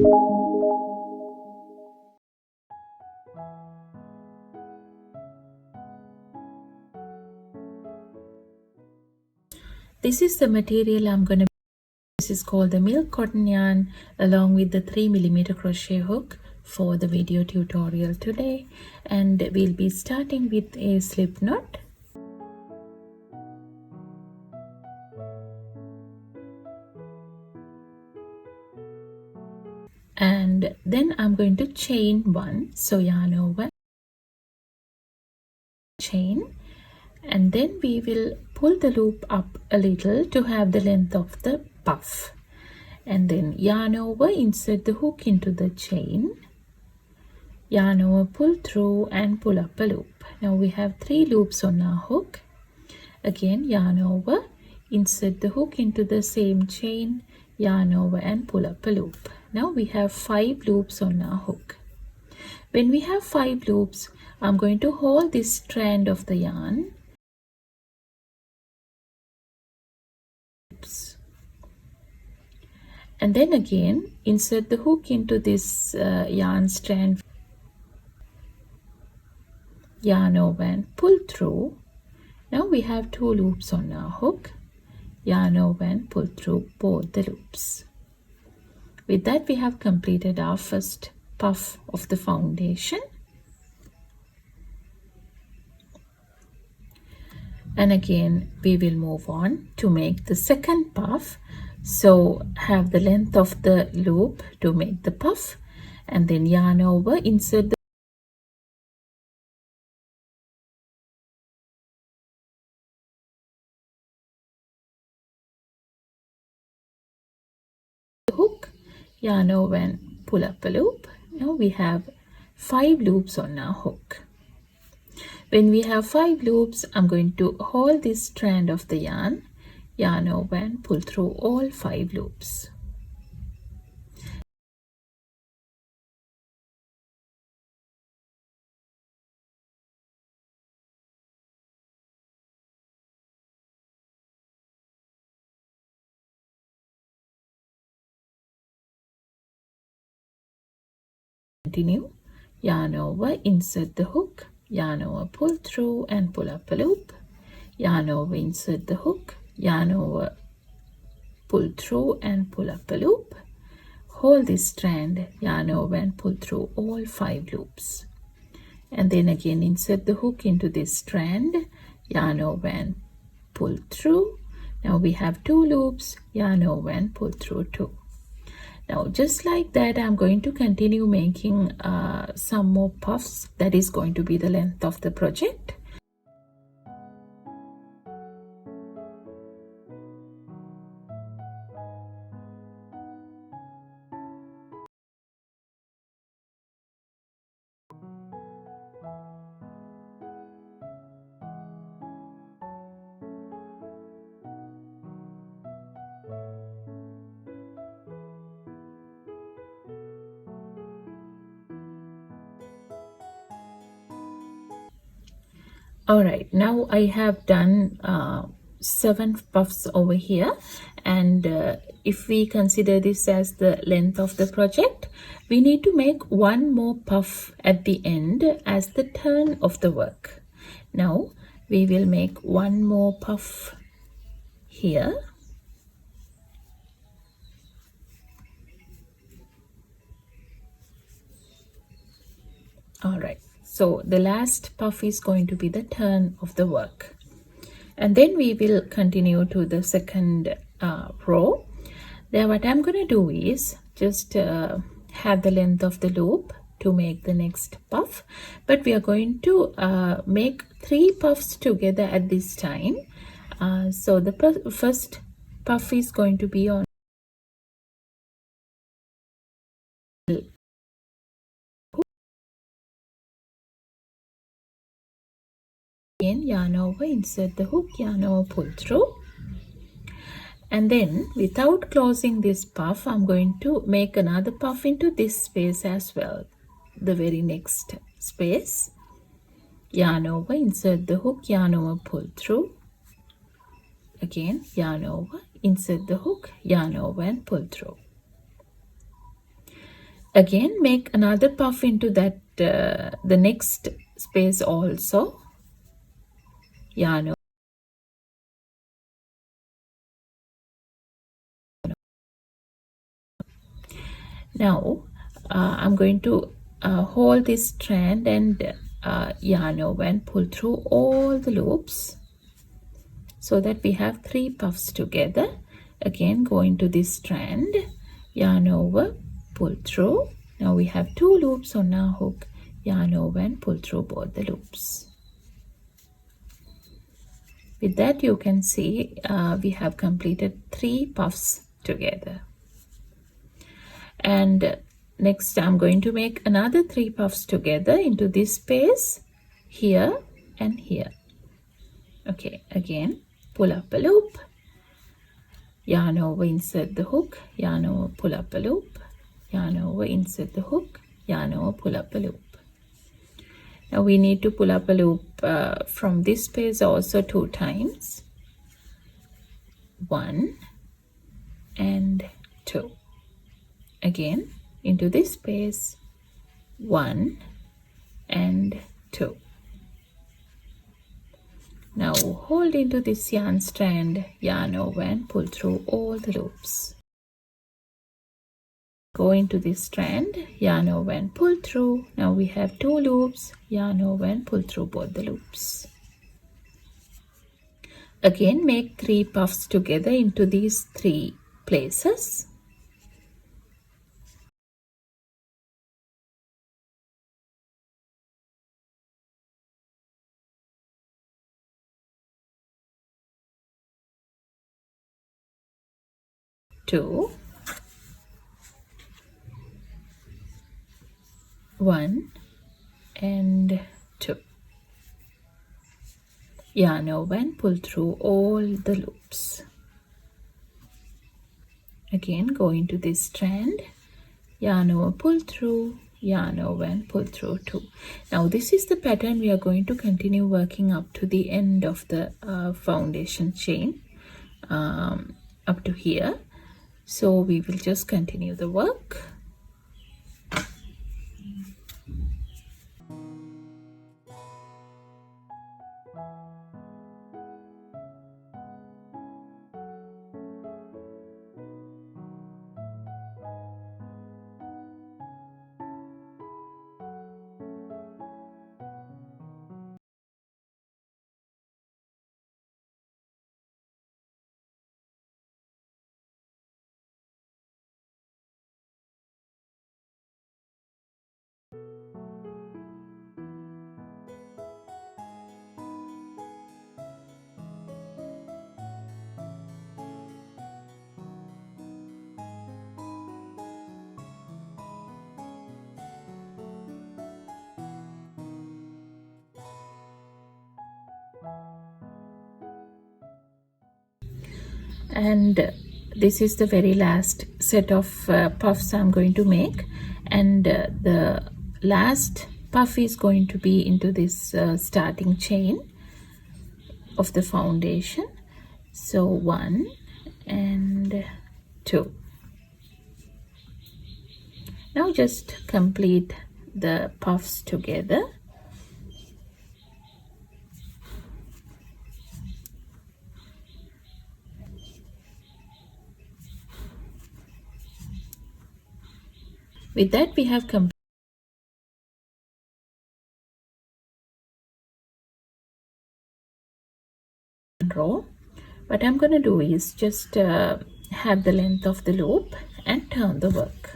This is the material I'm going to. This is called the milk cotton yarn along with the 3mm crochet hook for the video tutorial today, and we'll be starting with a slip knot. And then I'm going to chain one, so yarn over, chain, and then we will pull the loop up a little to have the length of the puff, and then yarn over, insert the hook into the chain, yarn over, pull through and pull up a loop. Now we have 3 loops on our hook. Again, yarn over, insert the hook into the same chain, yarn over and pull up a loop. Now we have 5 loops on our hook. When we have 5 loops, I'm going to hold this strand of the yarn, and then again insert the hook into this yarn strand, yarn over and pull through. Now we have 2 loops on our hook, yarn over and pull through both the loops. With that, we have completed our first puff of the foundation. And again, we will move on to make the second puff. So have the length of the loop to make the puff, and then yarn over, insert the hook, yarn over and pull up a loop. Now we have 5 loops on our hook. When we have 5 loops, I'm going to hold this strand of the yarn, yarn over and pull through all 5 loops. Continue, yarn over, insert the hook, yarn over, pull through and pull up a loop, yarn over, insert the hook, yarn over, pull through and pull up a loop, hold this strand, yarn over and pull through all 5 loops, and then again insert the hook into this strand, yarn over and pull through. Now we have 2 loops, yarn over and pull through 2. Now just like that, I'm going to continue making some more puffs. That is going to be the length of the project. Alright, now I have done 7 puffs over here, and if we consider this as the length of the project, we need to make 1 more puff at the end as the turn of the work. Now we will make 1 more puff here. Alright. So the last puff is going to be the turn of the work, and then we will continue to the second row. There, what I'm going to do is just have the length of the loop to make the next puff, but we are going to make 3 puffs together at this time. So the first puff is going to be on yarn over, insert the hook, yarn over, pull through, and then without closing this puff, I'm going to make another puff into this space as well, the very next space. Yarn over, insert the hook, yarn over, pull through, again yarn over, insert the hook, yarn over and pull through. Again, make another puff into that the next space also. Yarn over. Now I'm going to hold this strand and yarn over and pull through all the loops so that we have 3 puffs together. Again, go into this strand, yarn over, pull through. Now we have 2 loops on our hook, yarn over and pull through both the loops. With that, you can see we have completed 3 puffs together. And next I'm going to make another 3 puffs together into this space, here and here. Okay, again pull up a loop, yarn over, insert the hook, yarn over, pull up a loop, yarn over, insert the hook, yarn over, pull up a loop. Now we need to pull up a loop from this space also 2 times, 1 and 2. Again into this space, 1 and 2. Now hold into this yarn strand, yarn over and pull through all the loops. Go into this strand, yarn over and pull through. Now we have 2 loops, yarn over and pull through both the loops. Again, make 3 puffs together into these 3 places. Two, 1 and 2. Yarn over and pull through all the loops. Again, go into this strand, yarn over, pull through, yarn over and pull through 2. Now this is the pattern we are going to continue working up to the end of the foundation chain, up to here. So we will just continue the work. And this is the very last set of puffs I'm going to make, and the last puff is going to be into this starting chain of the foundation. So 1 and 2. Now just complete the puffs together. With that, we have completed row. What I'm going to do is just have the length of the loop and turn the work.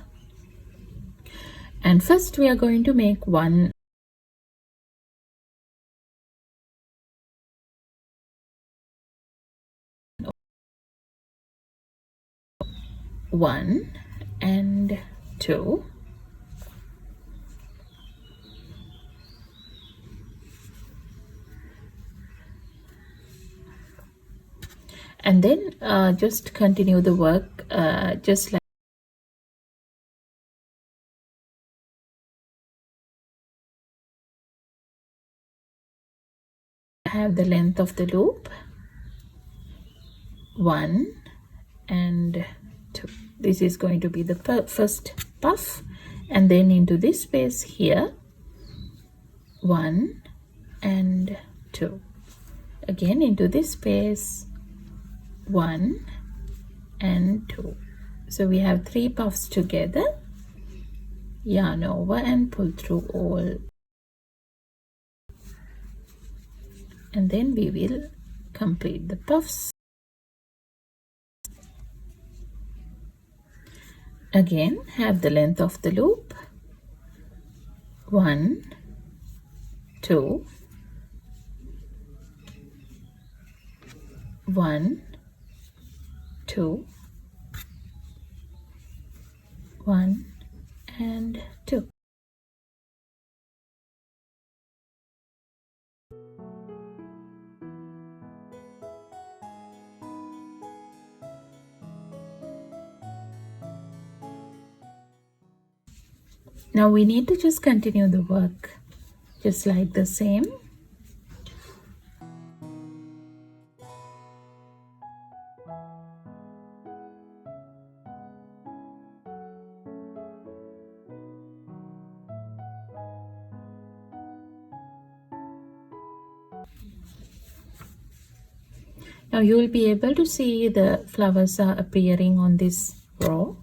And first we are going to make one and 2. And then just continue the work just like have the length of the loop, 1 and 2. This is going to be the first puff, and then into this space here 1 and 2, again into this space 1 and 2. So we have 3 puffs together, yarn over and pull through all, and then we will complete the puffs. Again, have the length of the loop 1, 2, 1, 2, 1 and 2. Now we need to just continue the work just like the same. Now you will be able to see the flowers are appearing on this row.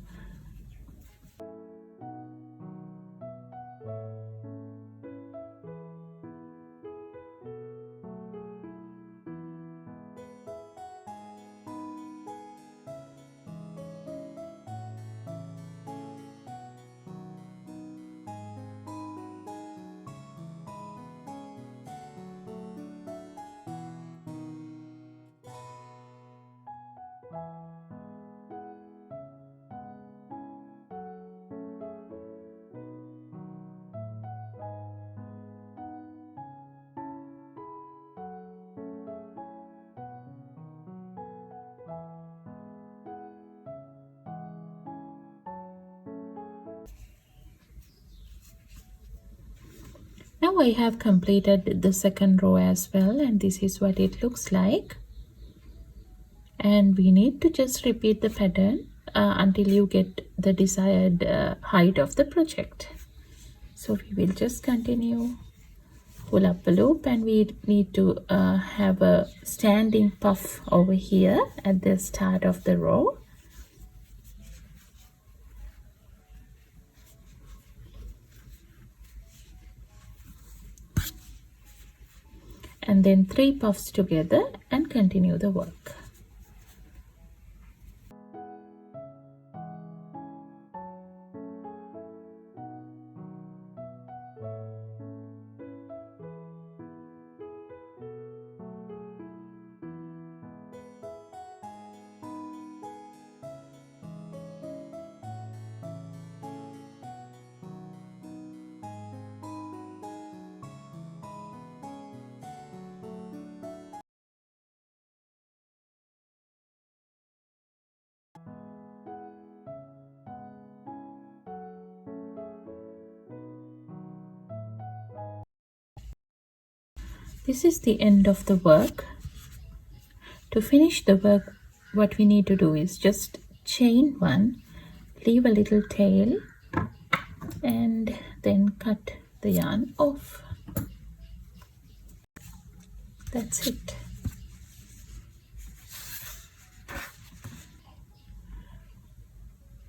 Now I have completed the second row as well, and this is what it looks like. And we need to just repeat the pattern until you get the desired height of the project. So we will just continue, pull up a loop, and we need to have a standing puff over here at the start of the row. And then 3 puffs together and continue the work. This is the end of the work. To finish the work, what we need to do is just chain 1, leave a little tail, and then cut the yarn off. That's it.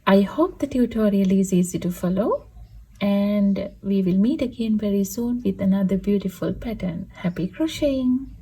I hope the tutorial is easy to follow, and we will meet again very soon with another beautiful pattern. Happy crocheting!